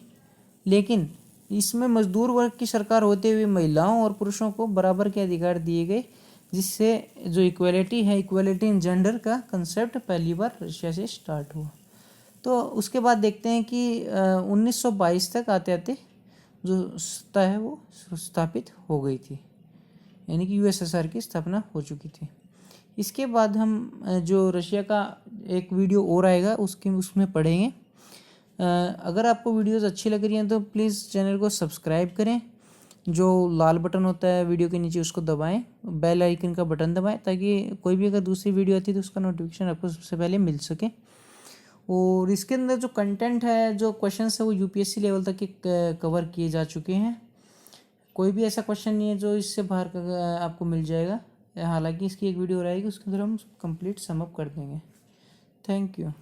लेकिन इसमें मजदूर वर्ग की सरकार होते हुए महिलाओं और पुरुषों को बराबर के अधिकार दिए गए, जिससे जो इक्वलिटी है, इक्वलिटी इन जेंडर का कंसेप्ट पहली बार रशिया से स्टार्ट हुआ। तो उसके बाद देखते हैं कि 1922 तक आते आते जो सत्ता है वो स्थापित हो गई थी, यानी कि USSR की स्थापना हो चुकी थी। इसके बाद हम जो रशिया का एक वीडियो और आएगा उसमें पढ़ेंगे। अगर आपको वीडियोस अच्छी लग रही हैं तो प्लीज़ चैनल को सब्सक्राइब करें। जो लाल बटन होता है वीडियो के नीचे उसको दबाएं, बेल आइकन का बटन दबाएं, ताकि कोई भी अगर दूसरी वीडियो आती है तो उसका नोटिफिकेशन आपको सबसे पहले मिल सके। और इसके अंदर जो कंटेंट है, जो क्वेश्चंस है वो UPSC लेवल तक के कवर किए जा चुके हैं। कोई भी ऐसा क्वेश्चन नहीं है जो इससे बाहर का आपको मिल जाएगा। हालांकि इसकी एक वीडियो रहेगी, उसके अंदर हम कंप्लीट समअप कर देंगे। Thank you.